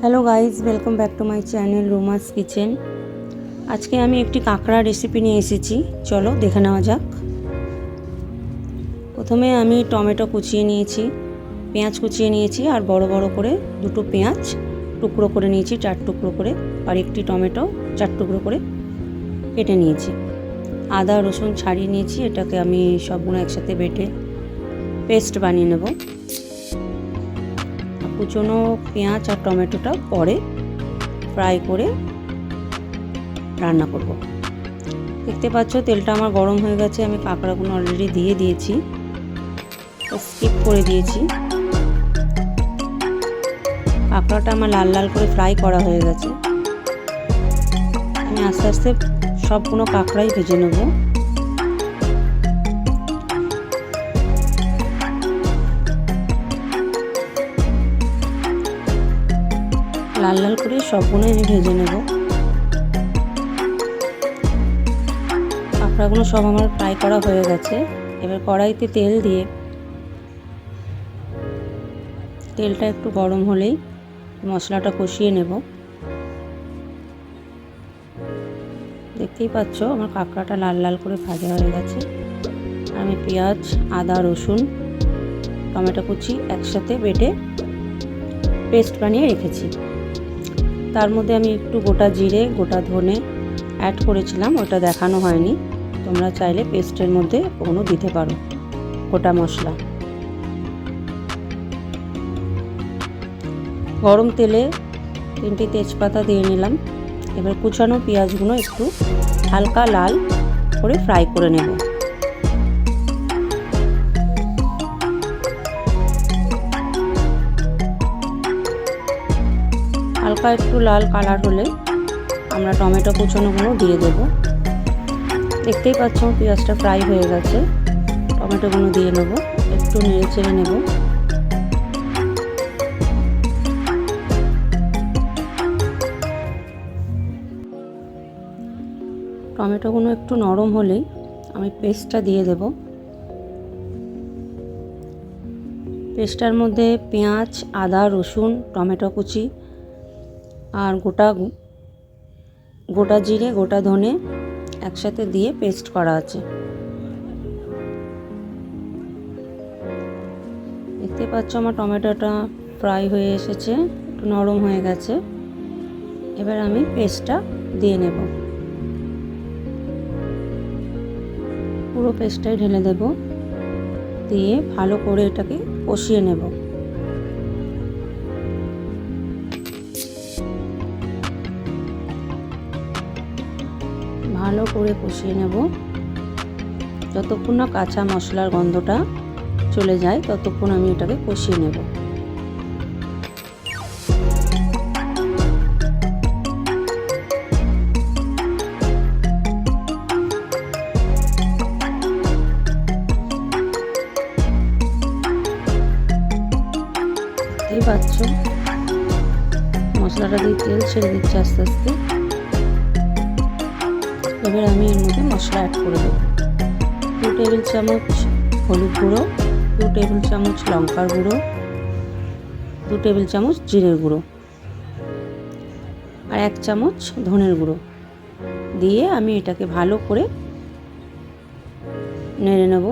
Hello guys, welcome back to my channel রুমাস kitchen. আজকে আমি একটি কাঁকড়া রেসিপি নিয়ে এসেছি, চলো দেখে নেওয়া যাক। প্রথমে আমি টমেটো কুচিয়ে নিয়েছি, পেঁয়াজ কুচিয়ে নিয়েছি, আর বড় বড় করে দুটো পেঁয়াজ টুকরো করে নিয়েছি, 4 টুকরো করে, আর একটি টমেটো 4 টুকরো করে কেটে নিয়েছি। আদা রসুন ছাড়িয়ে নিয়েছি, এটাকে আমি সবগুলো একসাথে বেটে পেস্ট বানিয়ে নেব। কুচনো পেঁয়াজ আর টমেটোটা পরে ফ্রাই করে রান্না করব। দেখতে পাচ্ছ তেলটা আমার গরম হয়ে গেছে, আমি কাঁকড়াগুলো অলরেডি দিয়ে দিয়েছি, স্কিপ করে দিয়েছি। কাঁকড়াটা আমার লাল লাল করে ফ্রাই করা হয়ে গেছে। আমি আস্তে আস্তে সবগুলো কাঁকড়াই ভেজে নেব। লাল লাল করে সবগুলোই আমি ভেজে নেব। কাঁকড়াগুলো সব আমার ফ্রাই করা হয়ে গেছে। এবার কড়াইতে তেল দিয়ে তেলটা একটু গরম হলেই মশলাটা কষিয়ে নেব। দেখতেই পাচ্ছ আমার কাঁকড়াটা লাল লাল করে ভাজা হয়ে গেছে। আমি পেঁয়াজ, আদা, রসুন, টমেটো কুচি একসাথে বেটে পেস্ট বানিয়ে রেখেছি। তার মধ্যে আমি একটু গোটা জিরে, গোটা ধনে অ্যাড করেছিলাম, ওটা দেখানো হয়নি। তোমরা চাইলে পেস্টের মধ্যে কোনো দিতে পারো গোটা মশলা। গরম তেলে 3টে তেজপাতা দিয়ে নিলাম। এবার কুচানো পেঁয়াজগুলো একটু হালকা লাল করে ফ্রাই করে নেব। হালকা একটু লাল কালার হলে আমরা টমেটো কুচানোগুলো দিয়ে দেব। দেখতেই পাচ্ছ পেঁয়াজটা ফ্রাই হয়ে গেছে, টমেটোগুলো দিয়ে নেব, একটু নেড়ে চেড়ে নেব। টমেটোগুলো একটু নরম হলেই আমি পেস্টটা দিয়ে দেব। পেস্টটার মধ্যে পেঁয়াজ, আদা, রসুন, টমেটো কুচি আর গোটা জিরে, গোটা ধনে একসাথে দিয়ে পেস্ট করা আছে। দেখতে পাচ্ছ আমার টমেটোটা ফ্রাই হয়ে এসেছে, একটু নরম হয়ে গেছে। এবার আমি পেস্টটা দিয়ে নেব, পুরো পেস্টটাই ঢেলে দেব, দিয়ে ভালো করে এটাকে কষিয়ে নেব। ভালো করে কষিয়ে নেব, যতক্ষণ না কাঁচা মশলার গন্ধটা চলে যায় ততক্ষণ আমি এটাকে কষিয়ে নেব। দেখতেই পাচ্ছ মশলাটা দিয়ে তেল ছেড়ে দিচ্ছে আস্তে আস্তে। এবার আমি এর মধ্যে মশলা অ্যাড করে দেব। 2 টেবিল চামচ হলুদ গুঁড়ো, 2 টেবিল চামচ লঙ্কার গুঁড়ো, 2 টেবিল চামচ জিরের গুঁড়ো, আর 1 চামচ ধনের গুঁড়ো দিয়ে আমি এটাকে ভালো করে নেড়ে নেব।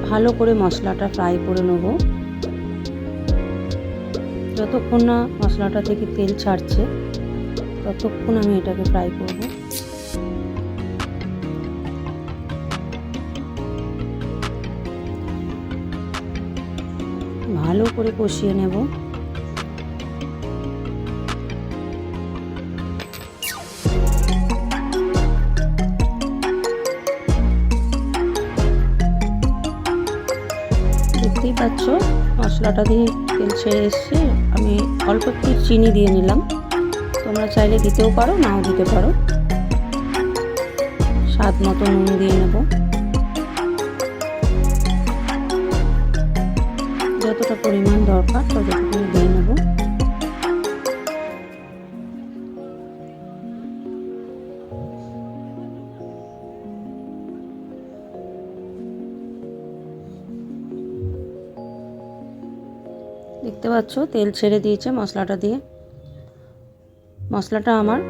ভালো করে মশলাটা ফ্রাই করে নেব। যতক্ষণ না মশলাটা থেকে তেল ছাড়ছে ততক্ষণ আমি এটাকে ফ্রাই করব। ভালো করে কষিয়ে নেব। দেখতেই পাচ্ছ মশলাটা দিয়ে তেল ছেড়ে এসছে। আমি অল্প একটু চিনি দিয়ে নিলাম, তোমরা চাইলে দিতেও পারো, নাও দিতে পারো। স্বাদ মতো নুন দিয়ে নেব, যতটা পরিমাণ দরকার ততটুকু দিয়ে নেব। দেখতে পাচ্ছ তেল ছেড়ে দিয়েছে মশলাটা দিয়ে। মশলাটা আমার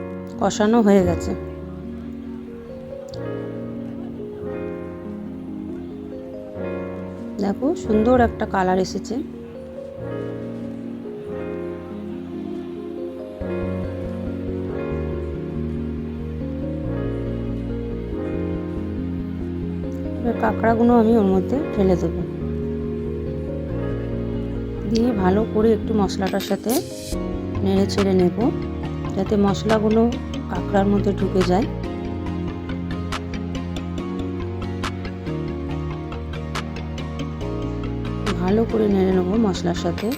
কষানো হয়ে গেছে। দেখো সুন্দর একটা কালার এসেছে। এবার কাঁকড়াগুলো আমি ওর মধ্যে ঢেলে দেবো, দিয়ে ভালো করে একটু মশলাটার সাথে নেড়ে ছেড়ে নেব, যাতে মশলাগুলো কাঁকড়ার মধ্যে ঢুকে যায়। ভালো করে নেড়ে নেব মশলার সাথে।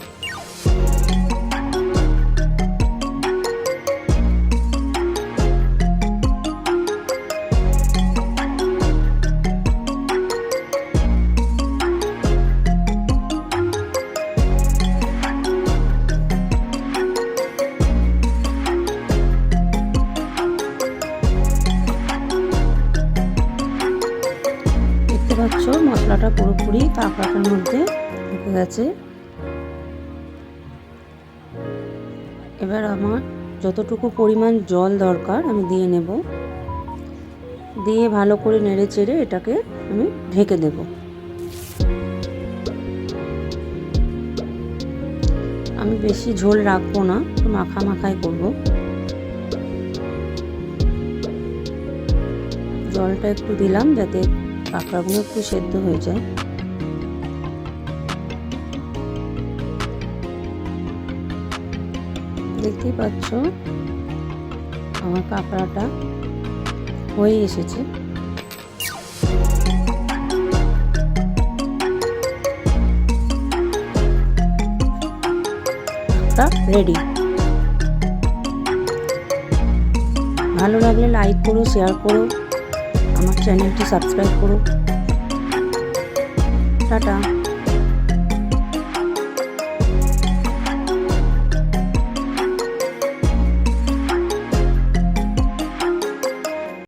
দেখতে পাচ্ছ মশলাটা পুরোপুরি কাঁকড়াটার মধ্যে ঢুকে গেছে। এবার আমার যতটুকু পরিমাণ জল দরকার আমি দিয়ে নেব, দিয়ে ভালো করে নেড়ে চেড়ে এটাকে আমি ঢেকে দেব। আমি বেশি ঝোল রাখবো না, একটু মাখা মাখাই করব। জলটা একটু দিলাম যাতে কাঁকড়াগুলো একটু সেদ্ধ হয়ে যায়। দেখতেই পাচ্ছ আমার কাঁকড়াটা হয়ে এসেছে। রেডি। ভালো লাগলে লাইক করো, শেয়ার করো, আমার চ্যানেলটি সাবস্ক্রাইব করো। টাটা।